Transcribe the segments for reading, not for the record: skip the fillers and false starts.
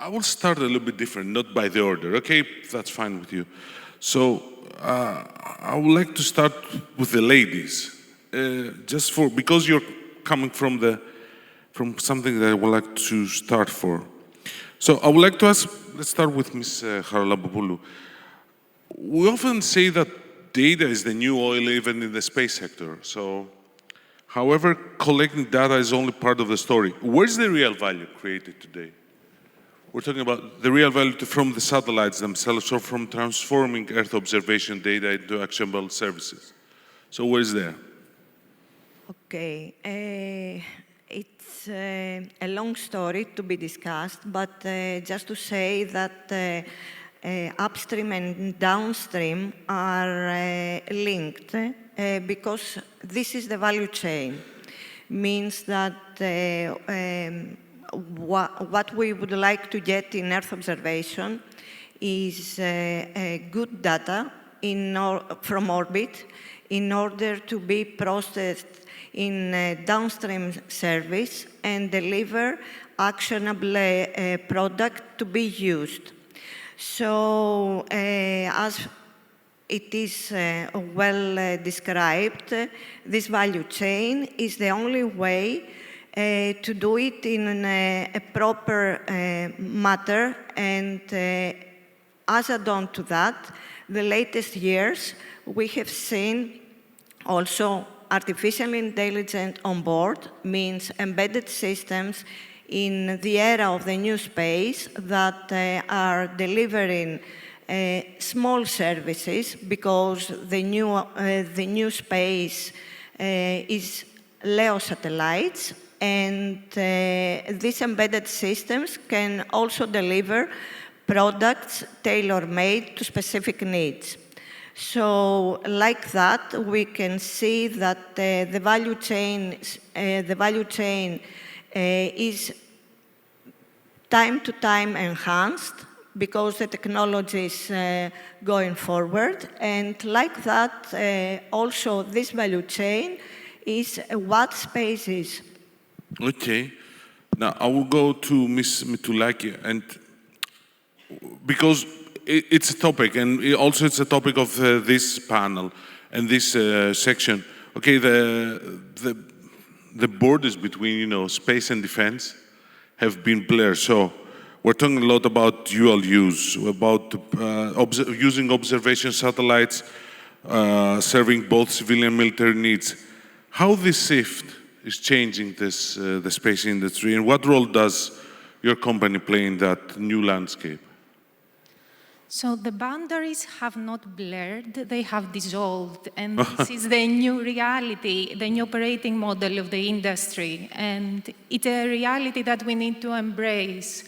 I will start a little bit different, not by the order, okay? If that's fine with you. So I would like to start with the ladies, because you're coming from something that I would like to start for. So I would like to ask, let's start with Ms. Charalampopoulou. We often say that data is the new oil even in the space sector. So, however, collecting data is only part of the story. Where's the real value created today? We're talking about the real value from the satellites themselves or from transforming Earth observation data into actionable services. So where is there? Okay. It's a long story to be discussed, but just to say that upstream and downstream are linked because this is the value chain. Means that what we would like to get in Earth observation is good data from orbit in order to be processed in downstream service and deliver actionable product to be used. So as it is well described, this value chain is the only way to do it in a proper matter, and as add-on to that, the latest years we have seen also artificial intelligence on board, means embedded systems in the era of the new space that are delivering small services because the new space is LEO satellites. And these embedded systems can also deliver products tailor-made to specific needs. So, like that, we can see that the value chain is time to time enhanced because the technology is going forward, and like that, also this value chain is what space is. Okay. Now, I will go to Ms. Mitoulaki, and because it's a topic, and also it's a topic of this panel and this section. Okay, the borders between, space and defense have been blurred. So we're talking a lot about dual use, about using observation satellites, serving both civilian and military needs. How this shift is changing the space industry, and what role does your company play in that new landscape? So the boundaries have not blurred, they have dissolved, and this is the new reality, the new operating model of the industry, and it's a reality that we need to embrace.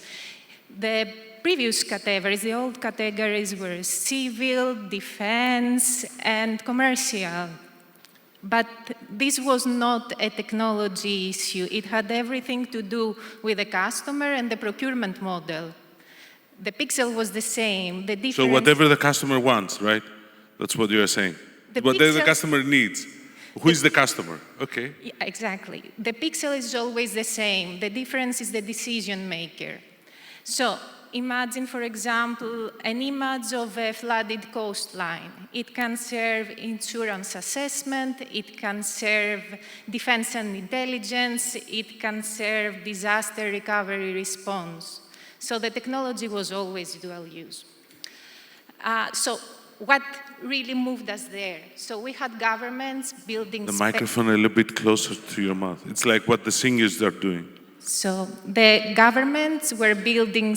The previous categories, the old categories were civil, defense, and commercial. But this was not a technology issue. It had everything to do with the customer and the procurement model. The pixel was the same. The difference... So whatever the customer wants, right? That's what you're saying. Whatever the customer needs. Who is the customer? Okay. Yeah, exactly. The pixel is always the same. The difference is the decision maker. So imagine, for example, an image of a flooded coastline. It can serve insurance assessment, it can serve defense and intelligence, it can serve disaster recovery response. So the technology was always dual use. So what really moved us there? So we had governments building... The microphone a little bit closer to your mouth. It's like what the singers are doing. So the governments were building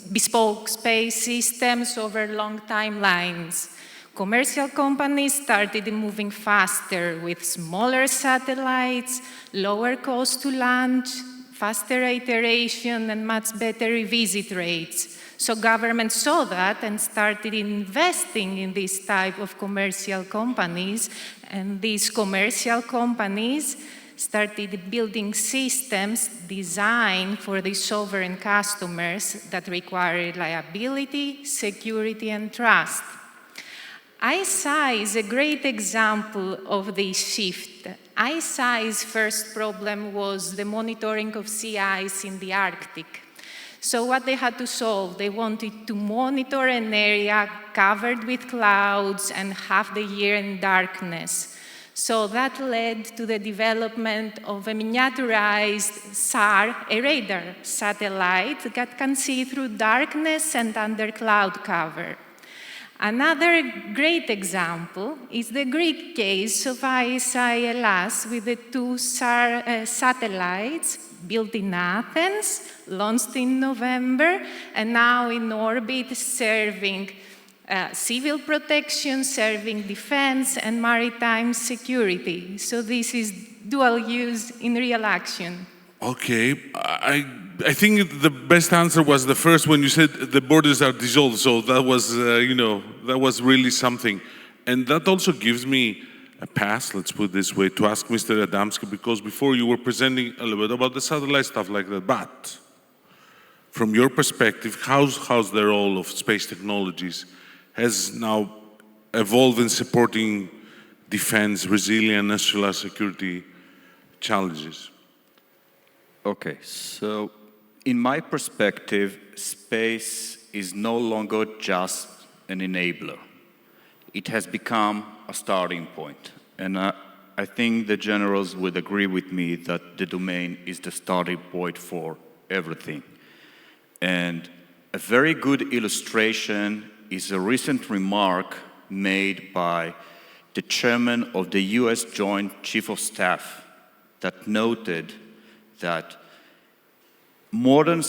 bespoke space systems over long timelines. Commercial companies started moving faster with smaller satellites, lower cost to launch, faster iteration, and much better revisit rates. So governments saw that and started investing in this type of commercial companies, and these commercial companies started building systems designed for the sovereign customers that require reliability, security, and trust. ICEYE is a great example of this shift. ICEYE's first problem was the monitoring of sea ice in the Arctic. So what they had to solve, they wanted to monitor an area covered with clouds and half the year in darkness. So that led to the development of a miniaturized SAR, a radar satellite that can see through darkness and under cloud cover. Another great example is the Greek case of ICEYE with the two SAR satellites built in Athens, launched in November, and now in orbit serving civil protection, serving defense, and maritime security. So this is dual use in real action. Okay, I think the best answer was the first when you said the borders are dissolved. So that was, that was really something. And that also gives me a pass, let's put it this way, to ask Mr. Adamsky, because before you were presenting a little bit about the satellite stuff like that. But from your perspective, how's the role of space technologies has now evolved in supporting defense, resilient, national security challenges? Okay, so in my perspective, space is no longer just an enabler. It has become a starting point. And I think the generals would agree with me that the domain is the starting point for everything. And a very good illustration is a recent remark made by the chairman of the US Joint Chief of Staff that noted that modern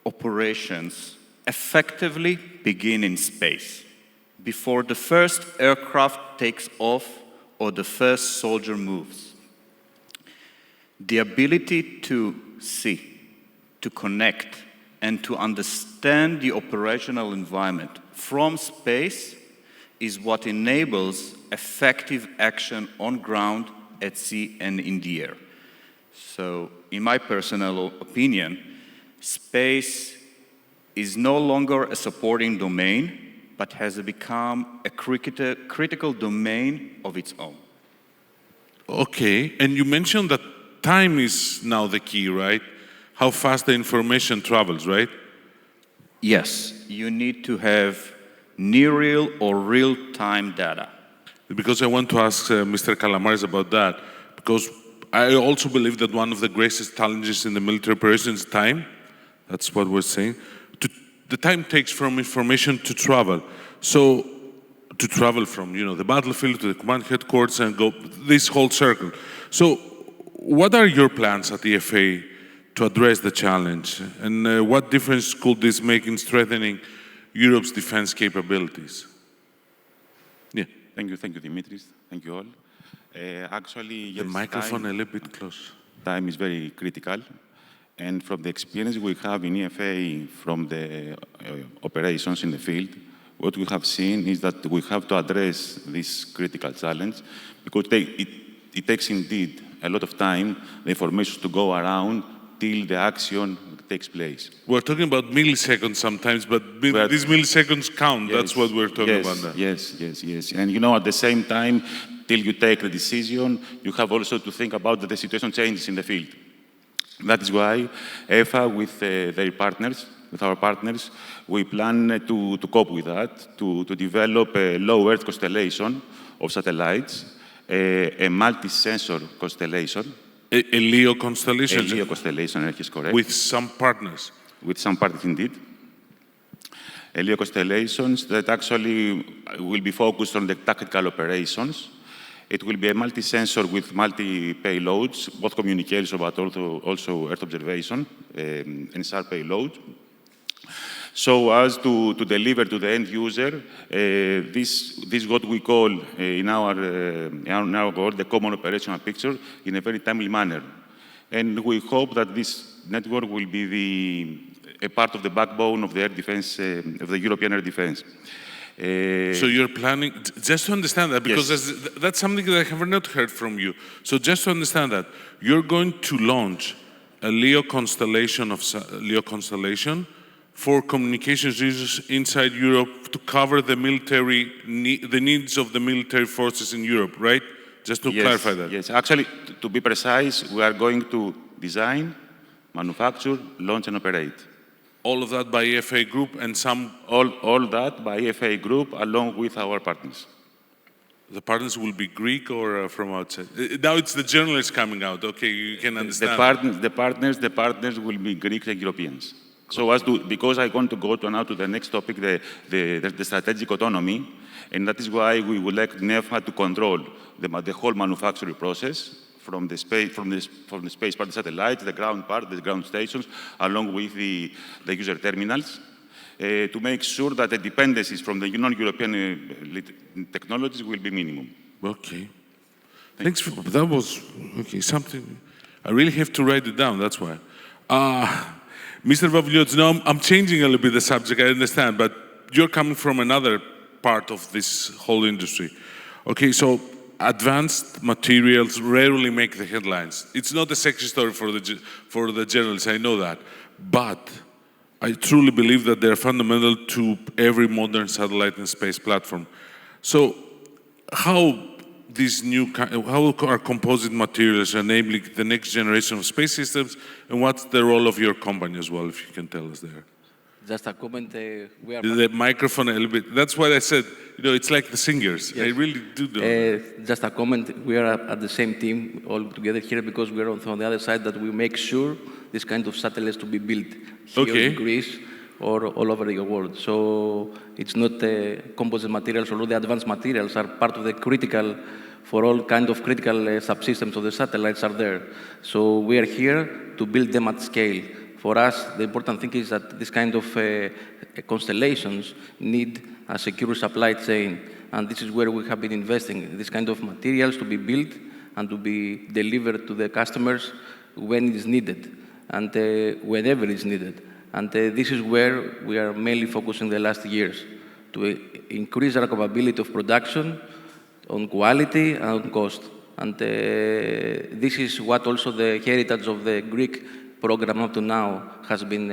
operations effectively begin in space before the first aircraft takes off or the first soldier moves. The ability to see, to connect, and to understand the operational environment from space is what enables effective action on ground, at sea, and in the air. So, in my personal opinion, space is no longer a supporting domain, but has become a critical domain of its own. Okay, and you mentioned that time is now the key, right? How fast the information travels, right? Yes, you need to have near real or real-time data. Because I want to ask Mr. Kalamaris about that, because I also believe that one of the greatest challenges in the military operations is time. That's what we're saying. The time takes from information to travel. So to travel from the battlefield to the command headquarters and go this whole circle. So what are your plans at EFA to address the challenge? And what difference could this make in strengthening Europe's defense capabilities? Yeah. Thank you, Dimitris. Thank you all. Actually, the yes, microphone a little bit close. Time is very critical. And from the experience we have in EFA from the operations in the field, what we have seen is that we have to address this critical challenge because it takes indeed a lot of time, the information to go around till the action takes place. We're talking about milliseconds sometimes, but these milliseconds count. Yes, that's what we're talking about now. Yes. And at the same time, till you take the decision, you have also to think about that the situation changes in the field. That is why EFA, with our partners, we plan to cope with that, to develop a low Earth constellation of satellites, a multi-sensor constellation. A LEO constellation? A LEO constellation, is correct. With some partners? With some partners, indeed. A LEO constellations that actually will be focused on the tactical operations. It will be a multi-sensor with multi-payloads, both communication, but also Earth observation and SAR payload. So as to deliver to the end user, this is what we call in our world the common operational picture in a very timely manner. And we hope that this network will be a part of the backbone of the air defense, of the European air defense. So you're planning, just to understand that, because yes. that's something that I have not heard from you. So just to understand that, you're going to launch a LEO constellation for communications users inside Europe to cover the needs of the military forces in Europe, right? Just to clarify that. Yes, actually, to be precise, we are going to design, manufacture, launch, and operate. All of that by FA Group and some... All that by FA Group along with our partners. The partners will be Greek or from outside? Now it's the journalists coming out, okay, you can understand. The partners will be Greeks and Europeans. So because I want to go now to the next topic, the strategic autonomy, and that is why we would like NEFA to control the whole manufacturing process from the space part, the satellites, the ground part, the ground stations, along with the user terminals, to make sure that the dependencies from the non-European technologies will be minimum. Okay. Thanks for that. Was okay. Something I really have to write it down. That's why. Mr. Vavouliotis, now I'm changing a little bit the subject. I understand, but you're coming from another part of this whole industry. Okay, so advanced materials rarely make the headlines. It's not a sexy story for the journalists. I know that, but I truly believe that they're fundamental to every modern satellite and space platform. So how are composite materials enabling the next generation of space systems, and what's the role of your company as well, if you can tell us there? Just a comment, we are... The microphone a little bit. That's what I said. You know, it's like the singers. Yes. I really do know. Just a comment, we are at the same team all together here because we are on the other side that we make sure this kind of satellites to be built here in Greece or all over the world. So it's not composite materials, although the advanced materials are part of the critical, for all kind of critical subsystems of the satellites are there. So we are here to build them at scale. For us, the important thing is that this kind of constellations need a secure supply chain, and this is where we have been investing, this kind of materials to be built and to be delivered to the customers when it is needed, and whenever it is needed. And this is where we are mainly focusing the last years, to increase our capability of production on quality and on cost. And this is what also the heritage of the Greek program up to now has been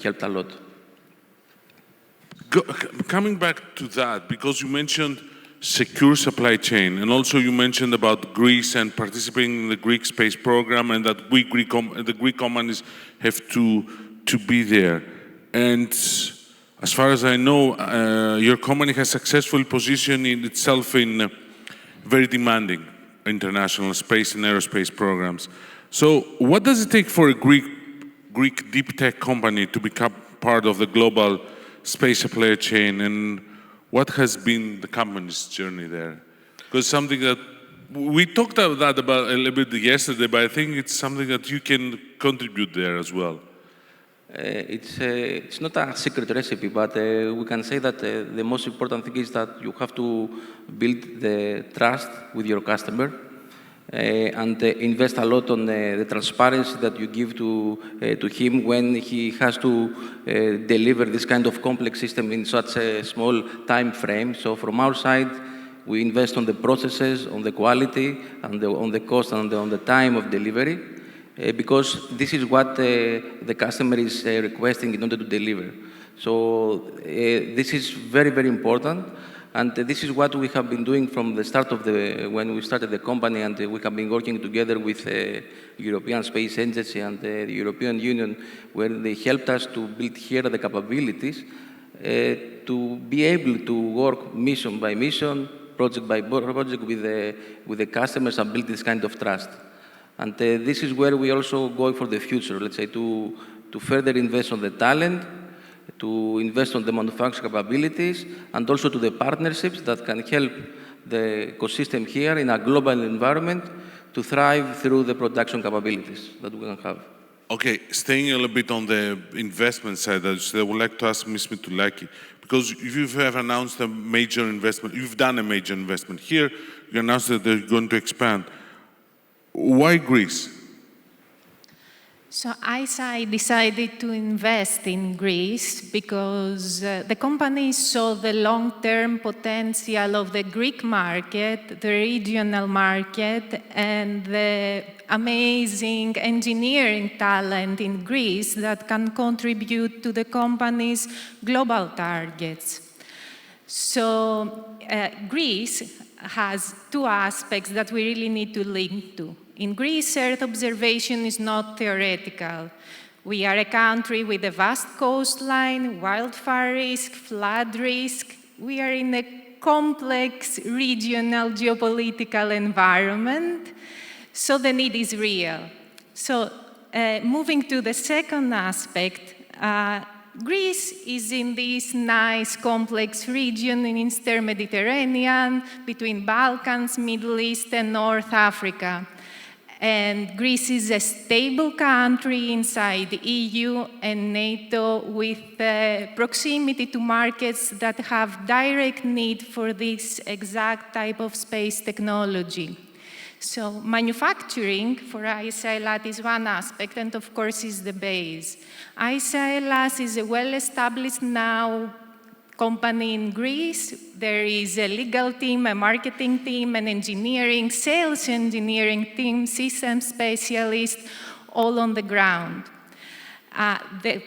helped a lot. Coming back to that, because you mentioned secure supply chain, and also you mentioned about Greece and participating in the Greek space program, and that the Greek companies have to be there. And as far as I know, your company has successfully positioned itself in very demanding international space and aerospace programs. So what does it take for a Greek deep tech company to become part of the global space supply chain, and what has been the company's journey there? Because something that we talked about a little bit yesterday, but I think it's something that you can contribute there as well. It's not a secret recipe, but we can say that the most important thing is that you have to build the trust with your customer and invest a lot on the transparency that you give to him when he has to deliver this kind of complex system in such a small time frame. So from our side, we invest on the processes, on the quality, and on the cost, and on the time of delivery. Because this is what the customer is requesting in order to deliver. So this is very, very important. And this is what we have been doing from the start of when we started the company, and we have been working together with the European Space Agency and the European Union, where they helped us to build here the capabilities to be able to work mission by mission, project by project with the customers and build this kind of trust. And this is where we also go for the future, let's say, to further invest on the talent, to invest on the manufacturing capabilities, and also to the partnerships that can help the ecosystem here in a global environment to thrive through the production capabilities that we can have. Okay, staying a little bit on the investment side, I would like to ask Ms. Mitoulaki, because you have announced a major investment, you've done a major investment here, you announced that they're going to expand. Why Greece? So ICEYE decided to invest in Greece because the company saw the long-term potential of the Greek market, the regional market, and the amazing engineering talent in Greece that can contribute to the company's global targets. So Greece has two aspects that we really need to link to. In Greece, Earth observation is not theoretical. We are a country with a vast coastline, wildfire risk, flood risk. We are in a complex regional geopolitical environment, so the need is real. So moving to the second aspect, Greece is in this nice complex region in Eastern Mediterranean, between Balkans, Middle East, and North Africa. And Greece is a stable country inside the EU and NATO with proximity to markets that have direct need for this exact type of space technology. So manufacturing for ICEYE is one aspect, and of course is the base. ICEYE is a well-established now company in Greece. There is a legal team, a marketing team, an engineering, sales engineering team, system specialists, all on the ground. The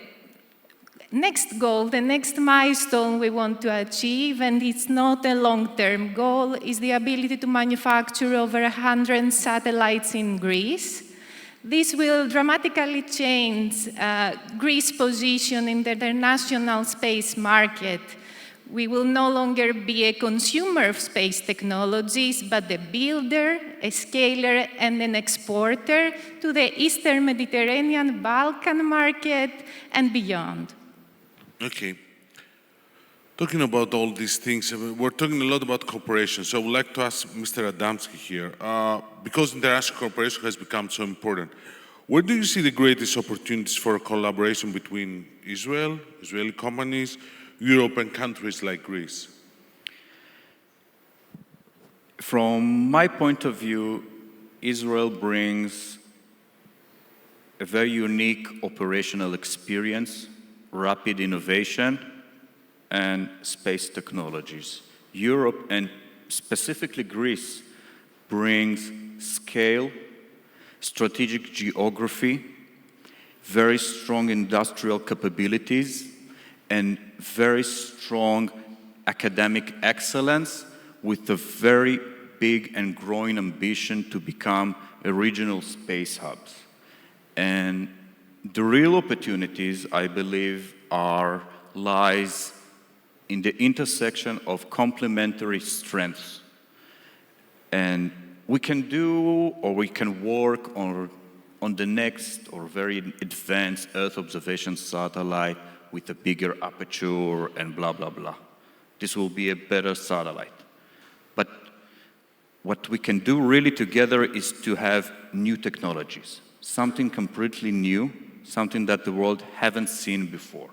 next goal, the next milestone we want to achieve, and it's not a long-term goal, is the ability to manufacture over 100 satellites in Greece. This will dramatically change Greece's position in the international space market. We will no longer be a consumer of space technologies, but a builder, a scaler, and an exporter to the Eastern Mediterranean, Balkan market, and beyond. Okay. Talking about all these things, we're talking a lot about cooperation. So I would like to ask Mr. Adamsky here, because international cooperation has become so important, where do you see the greatest opportunities for collaboration between Israel, Israeli companies, European countries like Greece? From my point of view, Israel brings a very unique operational experience, rapid innovation, and space technologies. Europe, and specifically Greece, brings scale, strategic geography, very strong industrial capabilities, and very strong academic excellence with a very big and growing ambition to become a regional space hubs. And the real opportunities, I believe, lies in the intersection of complementary strengths. And we can do, or we can work on the next or very advanced Earth observation satellite with a bigger aperture and blah, blah, blah. This will be a better satellite. But what we can do really together is to have new technologies, something completely new, something that the world haven't seen before.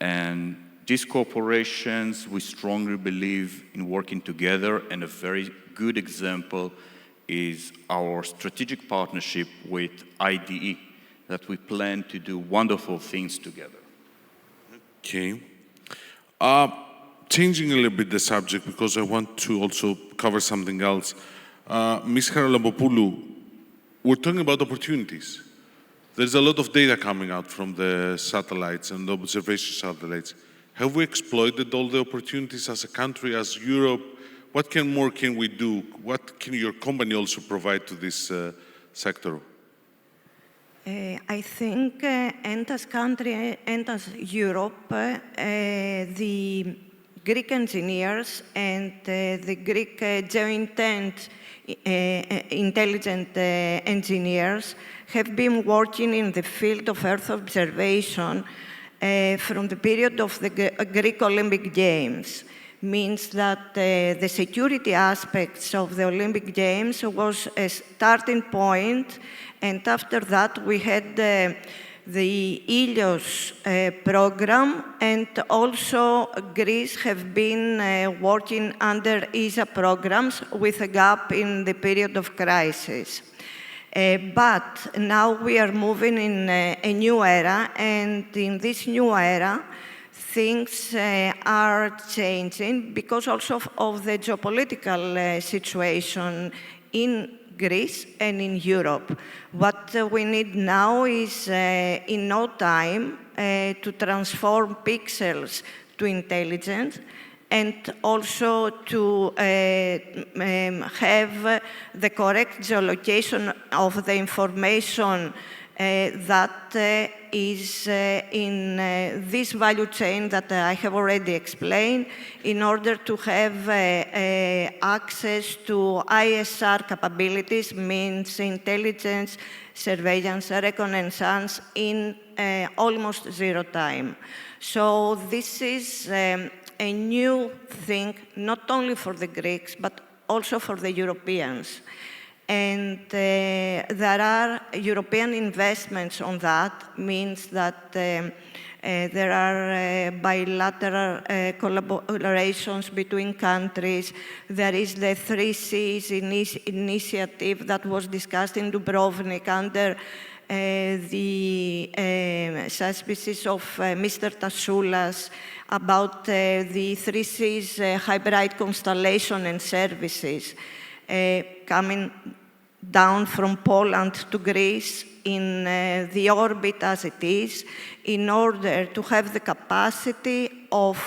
And these corporations, we strongly believe in working together, and a very good example is our strategic partnership with IDE, that we plan to do wonderful things together. Okay. Changing a little bit the subject, because I want to also cover something else. Ms. Charalampopoulou, we're talking about opportunities. There's a lot of data coming out from the satellites and the observation satellites. Have we exploited all the opportunities as a country, as Europe? What more can we do? What can your company also provide to this sector? I think, and as country and as Europe, the Greek engineers and the Greek geointelligent engineers have been working in the field of Earth observation from the period of the Greek Olympic Games. Means that the security aspects of the Olympic Games was a starting point, and after that we had the EARSC program, and also Greece have been working under ESA programs with a gap in the period of crisis. But now we are moving in a new era, and in this new era, things are changing because also of the geopolitical situation in Greece and in Europe. What we need now is, in no time, to transform pixels to intelligence, and also to have the correct geolocation of the information that is in this value chain that I have already explained, in order to have access to ISR capabilities, means intelligence, surveillance, reconnaissance, in almost zero time. So this is a new thing, not only for the Greeks, but also for the Europeans. And there are European investments on that, means that there are bilateral collaborations between countries. There is the 3Cs initiative that was discussed in Dubrovnik under the auspices of Mr. Tassoulas about the 3Cs hybrid constellation and services coming down from Poland to Greece in the orbit as it is, in order to have the capacity of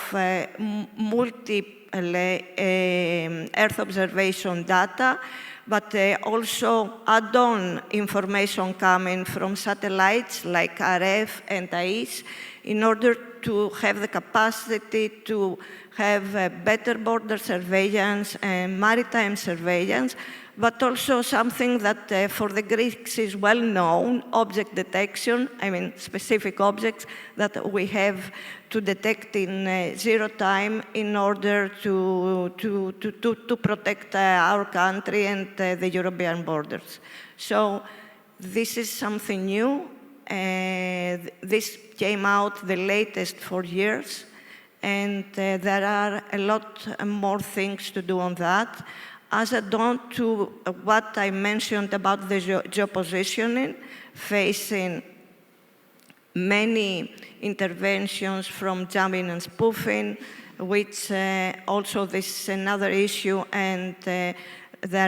multiple Earth observation data, but also add-on information coming from satellites like RF and ICEYE, in order to have the capacity to have better border surveillance and maritime surveillance, but also something that for the Greeks is well known, object detection, I mean specific objects that we have to detect in zero time in order to protect our country and the European borders. So this is something new. This came out the latest 4 years, and there are a lot more things to do on that. As add-on to what I mentioned about the geopositioning, facing many interventions from jamming and spoofing, which also this is another issue, and there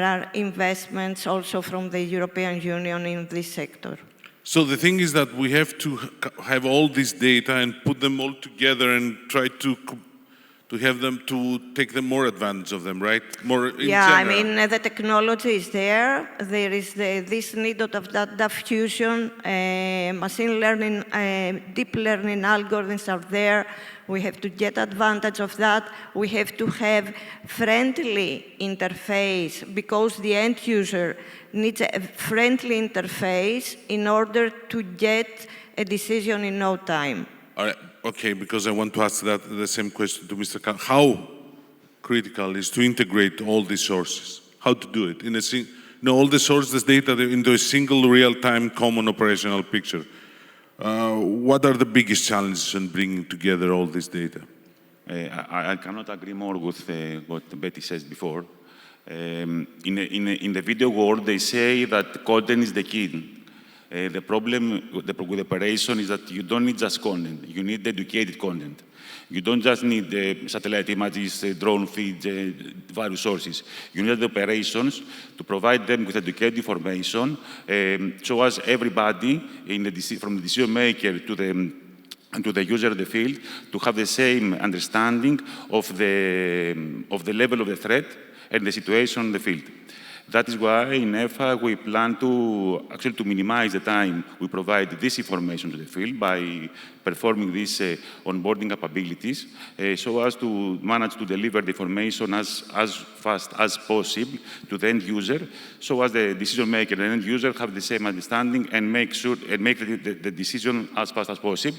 are investments also from the European Union in this sector. So the thing is that we have to have all this data and put them all together and try to have them, to take them more advantage of them, right? More in yeah, general. I mean, the technology is there. There is this need of data fusion, machine learning, deep learning algorithms are there. We have to get advantage of that. We have to have friendly interface, because the end user needs a friendly interface in order to get a decision in no time. All right. Okay, because I want to ask that the same question to Mr. Khan. How critical is to integrate all these sources? How to do it? All the sources data into a single real-time common operational picture. What are the biggest challenges in bringing together all this data? I cannot agree more with what Betty says before. In the video world, they say that content is the key. The problem with operation is that you don't need just content. You need educated content. You don't just need satellite images, drone feeds, various sources. You need the operations to provide them with educated information, so as everybody, from the decision maker to the user of the field, to have the same understanding of the level of the threat and the situation in the field. That is why in EFA we plan to minimize the time we provide this information to the field by performing these onboarding capabilities, so as to manage to deliver the information as fast as possible to the end user, so as the decision maker and end user have the same understanding and make the decision as fast as possible,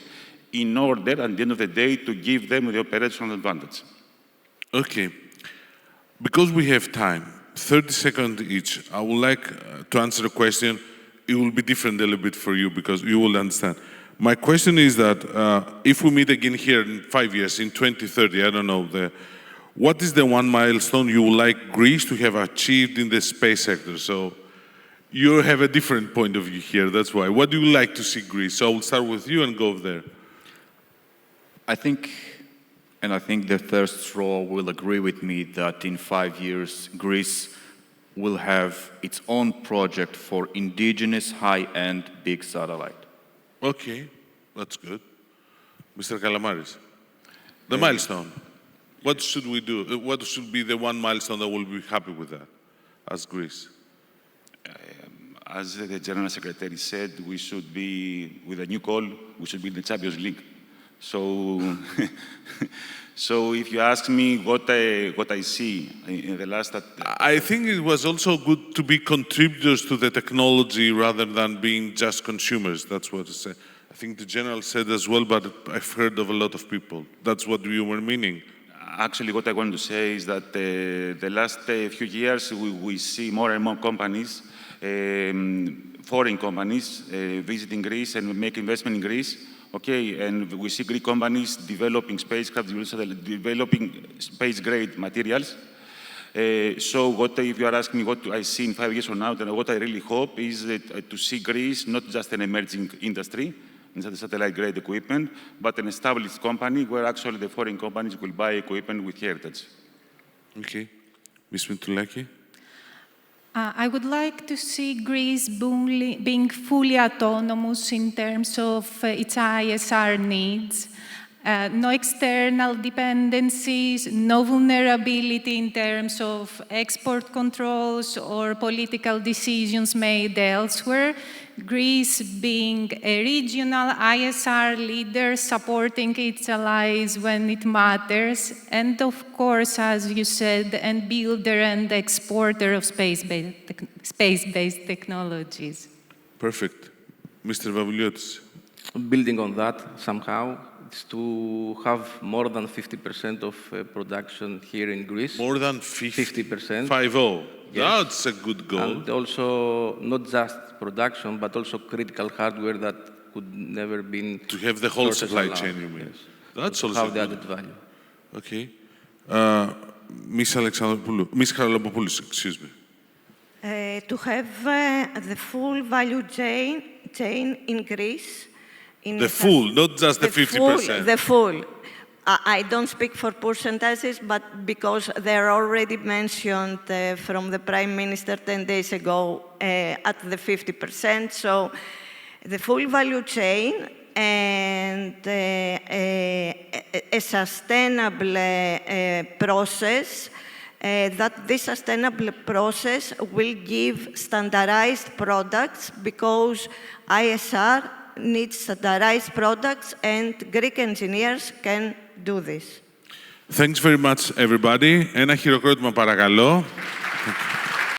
in order at the end of the day to give them the operational advantage. Okay, because we have time, 30 seconds each. I would like to answer a question. It will be different a little bit for you because you will understand. My question is that if we meet again here in 5 years, in 2030, I don't know, what is the one milestone you would like Greece to have achieved in the space sector? So you have a different point of view here, that's why. What do you like to see Greece? So I will start with you and go there. I think the first row will agree with me that in 5 years, Greece will have its own project for indigenous high-end big satellite. Okay, that's good. Mr. Kalamaris, the milestone. What should we do? What should be the one milestone that we'll be happy with that as Greece? As the General Secretary said, we should be, with a new call, we should be in the Champions League. So, so if you ask me what I see in the last... I think it was also good to be contributors to the technology rather than being just consumers. That's what I said. I think the General said as well, but I've heard of a lot of people. That's what you were meaning. Actually, what I want to say is that the last few years, we see more and more companies, foreign companies, visiting Greece and make investment in Greece. Okay, and we see Greek companies developing spacecraft, developing space-grade materials. So if you are asking me what I see in 5 years from now, then what I really hope is to see Greece not just an emerging industry, in satellite-grade equipment, but an established company where actually the foreign companies will buy equipment with heritage. Okay. Ms. Mitoulaki? I would like to see Greece being fully autonomous in terms of its ISR needs. No external dependencies, no vulnerability in terms of export controls or political decisions made elsewhere. Greece being a regional ISR leader, supporting its allies when it matters, and of course, as you said, a builder and exporter of space-based technologies. Perfect. Mr. Vavouliotis. Building on that, somehow, it's to have more than 50% of production here in Greece. More than 50%? 50. Yes. That's a good goal. And also, not just production, but also critical hardware that could never been... To have the whole supply chain, you mean? Yes. That's to also have the good. added value. Okay. Ms. Charalampopoulou, excuse me. To have the full value chain in Greece. The full, not just the 50%. The full. I don't speak for percentages, but because they're already mentioned from the Prime Minister 10 days ago at the 50%. So the full value chain and a sustainable process, that this sustainable process will give standardized products because ISR needs standardized products and Greek engineers can do this. Thanks very much, everybody. Ένα χειροκρότημα, παρακαλώ.